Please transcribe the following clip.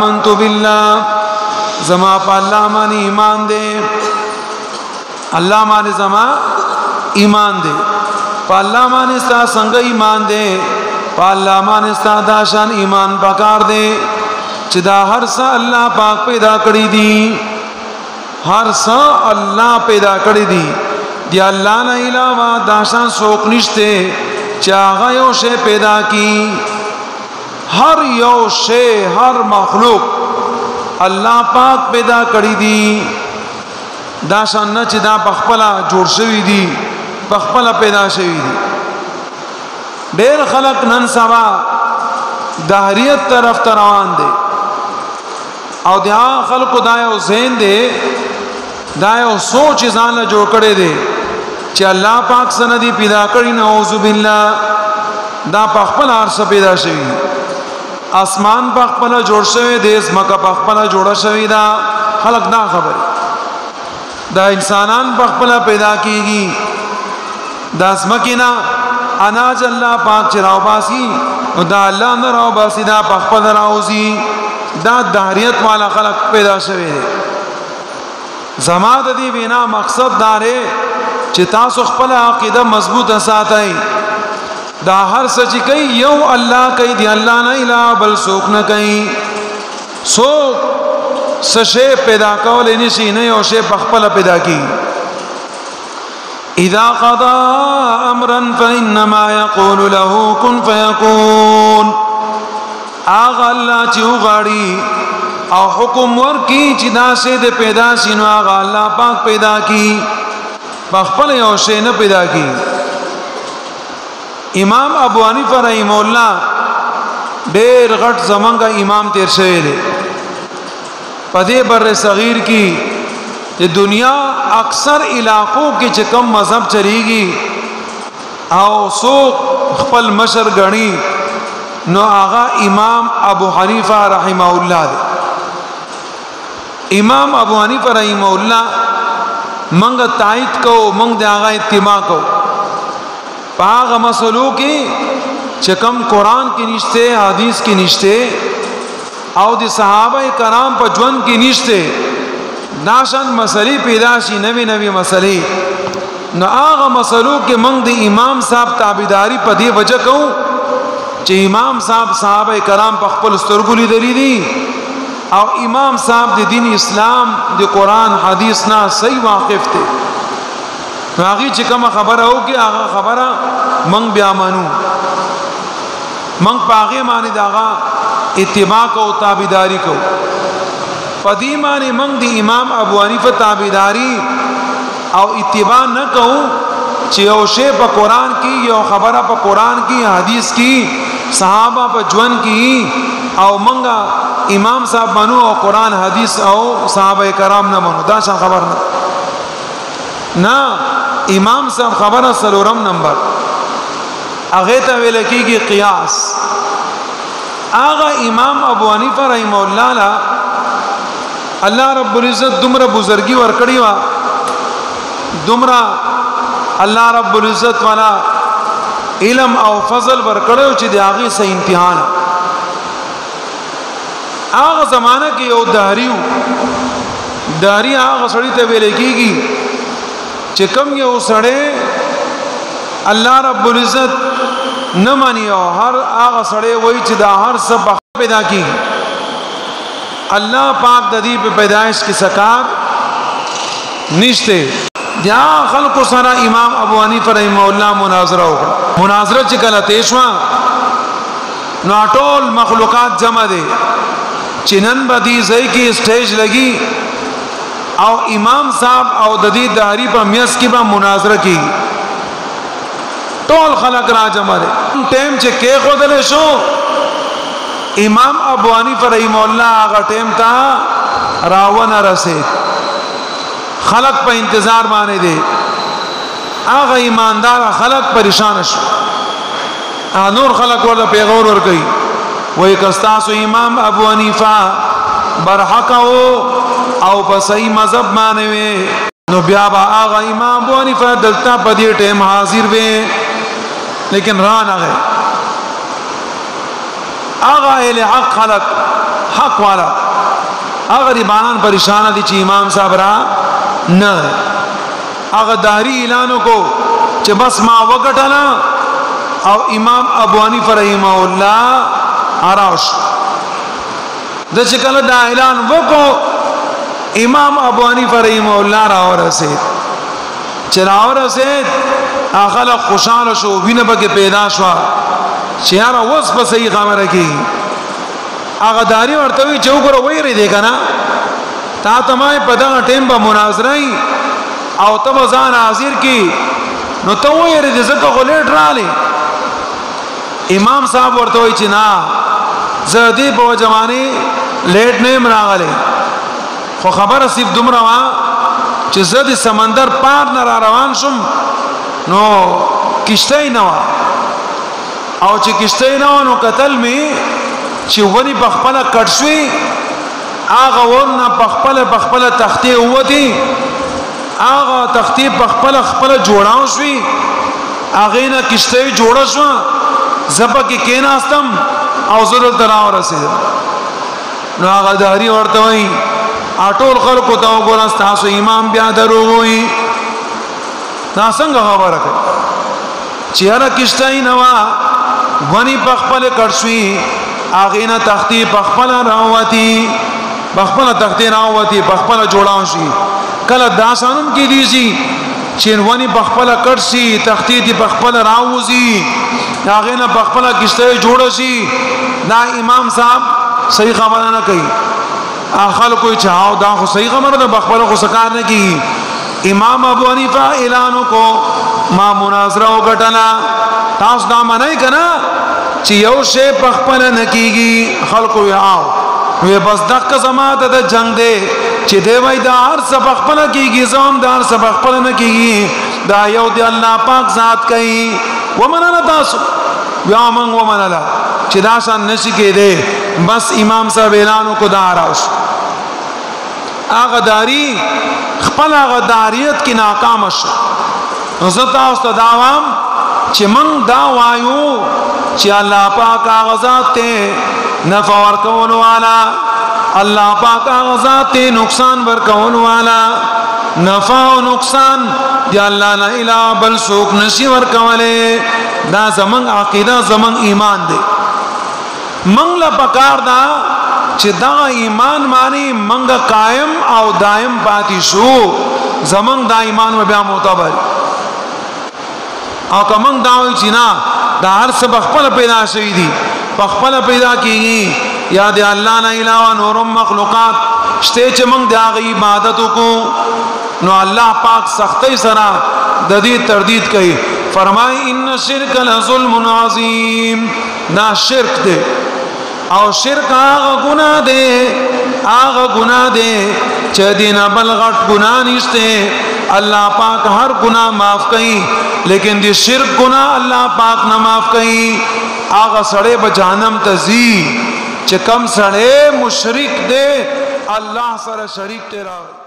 منتو بالله زما پا اللہ مانی ایمان دے اللہ مانی زما ایمان دے پا اللہ مانی ستا سنگ ایمان دے پا اللہ مانی ستا داشان ایمان پکار دے چدا ہر سا اللہ پاک پیدا کری دی ہر سا اللہ پیدا کری دی اللہ نا علاوہ داشان سوک نشتے چاہا یو شے پیدا کی ہر یو شے ہر مخلوق اللہ پاک پیدا کری دی داشان نا چی دا پخپلا جوڑ شوی دی پخپلا پیدا شوی دی دیر خلق نن سوا دہریت طرف تروان دے او دیا خلق دایو ذہن دے دایو سوچ ازان لجوڑ کڑے دے چی اللہ پاک سندی پیدا کری نعوذ باللہ دا پخپلا عرصہ پیدا شوی آسمان پخپلا جوڑ شوی دے اسمکا پخپلا جوڑا شوی دا خلق دا خبر دا انسانان پخپلا پیدا کی گی دا اسمکینا اناج اللہ پاک چراو باسی دا اللہ نراو باسی دا پخپلا راوزی دا دہریت والا خلق پیدا شوی دے زمان دی بینا مقصد دارے چی تاسو خپل عقیدہ مضبوط ساتای دا ہر سچی کئی یو اللہ کئی دی اللہ نا الہ بل سوک نا کئی سوک سشے پیدا کولی نشی نیو شے پخپل پیدا کی اذا قضا امرا فانما یقول له کن فیکون آغا اللہ چی اغاڑی او حکم ورکی چی دا سے دے پیدا سینو آغا اللہ پاک پیدا کی بخپل یو شے نہ پیدا کی امام ابو حنیفہ رحمہ اللہ دیر غٹ زمان کا امام تیر شوی دے پدے بر صغیر کی یہ دنیا اکثر علاقوں کی چکم مذہب چلی گی او سوق خپل مشر گنی نو آغا امام ابو حنیفہ رحمہ اللہ دے امام ابو حنیفہ رحمہ اللہ منگ تائید کو منگ دے آغا اتباع کو پاغ مسئلو کی چکم قرآن کی نشتے حدیث کی نشتے او دی صحابہ کرام پا جون کی نشتے ناشن مسئلی پیدا شی نوی نوی مسئلی نو آغا مسئلو کی منگ دی امام صاحب تابیداری پا دی وجہ کو چی امام صاحب صحابہ کرام پا خپل سترگولی دلی دی او امام صاحب دی دین اسلام دی قرآن حدیث نا صحیح واقف تے نو آغی چکم خبرہ ہو کہ آغا خبرہ منگ بیا مانو منگ پاغی مانی دا آغا اتباع کو تابیداری کو پدی مانی منگ دی امام ابو حنیفہ تابیداری او اتباع نہ کہوں چی او شے پا قرآن کی یو خبرہ پا قرآن کی حدیث کی صحابہ پا جون کی او منگا امام صاحب منو او قرآن حدیث او صحابہ کرام نہ منو دا شان خبر نا امام صاحب خبر سلورم نمبر اغیتا ویلکی کی قیاس آغا امام ابو حنیفہ رحمہ اللہ رب العزت دمرا بزرگی ورکڑی وا دمرا اللہ رب العزت والا علم او فضل ورکڑی چی دی آغی سے امتحان آغا زمانہ کی یو دہری آغا سڑی تبیلے کی گی چکم یو سڑے اللہ رب العزت نہ مانی او ہر آغا سڑے وہی چدا ہر سب پیدا کی اللہ پاک ددی پہ پیدائش کی سکار نشتے جہاں خلق سارا امام ابو حنیفہ رحمہ اللہ مناظرہ ہوگا مناظرہ چکل تیشوا ناٹول مخلوقات جمع دے چنن بدی زئی کی اسٹیج لگی او امام صاحب او ددی دہری پا میس کی با مناظرہ کی ٹول خلق را جمع دے ٹیم چے کے خودلے شو امام ابو حنیفہ رحمہ اللہ آگا ٹیم تا راونا رسے خلق پا انتظار مانے دے آگا ایماندار خلق پریشان شو نور خلق ورد پیغور ور گئی وہی کستاسو امام ابو حنیفہ برحق او پسئی مذہب مانے وے نو بیابا آغا امام ابو حنیفہ دلتا پا دی ٹیم حاضر وے لیکن ران آگئے اغه اهل حق خلق حق والا اغه ریبانان پریشان دي چې امام صاحب را نه اغه داری اعلان کو چې بس ما وګټنا او امام ابو حنیفه رحمه الله اراش د چې کله دا اعلان وکړو امام ابو حنیفه رحمه الله را ورسید چې را ورسید اخلا خوشاله شو وینه به پیدا شو چې یاره اوس په صحیح خبره کې هغه داری ورته وی چې وګوره وایره دی کنه تا ته ما په دا ټیم په مناظره او ته ځان حاضر کی نو ته وایره دې زکه غلې ډرالې امام صاحب ورته وی چې نا زدي په جوانی لیټ نه مراغله خو خبره صرف دومره وا چې زدي سمندر پار نه را روان شم نو کشته نه وا او چې کشته نه نو قتل می چې ونی بخپله کټ شوی هغه ورنه بخپله تختې وتی هغه تختې بخپله جوړاو شوی هغه نه کشته جوړه شو زبا کې کېناستم او زړه تراو رسید نو هغه داری ورته وای اټول خلکو ته وګورئ تاسو امام بیا دروغ وای دا څنګه خبره کوي چې هر کشته نه وا ونی بخپله کټ شوی هغه نه تختې بخپله راوتی بخپله تختې راوتی بخپله جوړاو شي کله داسانم کې دیږي چې ونی بخپله کټ شي تختې دی بخپله راوځي هغه نه بخپله کشته جوړ شي دا امام صاحب صحیح خبره نه کوي اخل کوئی چاو دا خو صحیح خبره ده بخپله خو سکار نه کی امام ابو حنیفه اعلان کو ما مناظره وکټلا تاسو دا منای کنا چې یو شی بخپله نه کیږي خلکو یاو وی بس دغه زماده د جنگ دی چې دی وای دا هر سبق خپله کیږي زوم دا هر سبق خپله نه کیږي دا یو دی الله پاک ذات کوي ومننا تاسو بیا من ومنلا چې دا شان نشي کېده بس امام صاحب اعلان کو دا راوش هغه داری خپل هغه داریت کې ناکام شو زه تاسو ته داوام چې من دا وایو چې الله پاک هغه ذات ته نفع ورکول والا الله پاک هغه ذات ته نقصان ورکول والا نفع او نقصان دی الله نه اله بل څوک نشي ورکوله دا زمون عقیده زمون ایمان دی منګ لا پکار دا چې دا ایمان معنی منګ قائم او دائم پاتې شو زمون دا ایمان بیا معتبر او کوم دا وی چې نا دا هر څه بخپل پیدا شوی دي بخپل پیدا کیږي یا دی الله نه اله نور مخلوقات شته چې موږ د عبادت کو نو الله پاک سختي سره د دې تردید کوي فرمای ان شرک لظلم عظیم دا شرک دی او شرک هغه ګناه دی چې دینه بل غټ ګناه نشته الله پاک هر ګناه معاف کوي لیکن دې شرک ګناه الله پاک نه معاف کوي هغه سړی به جهنم ته ځي چې کم سړی مشرک دی الله سره شریک دی راوي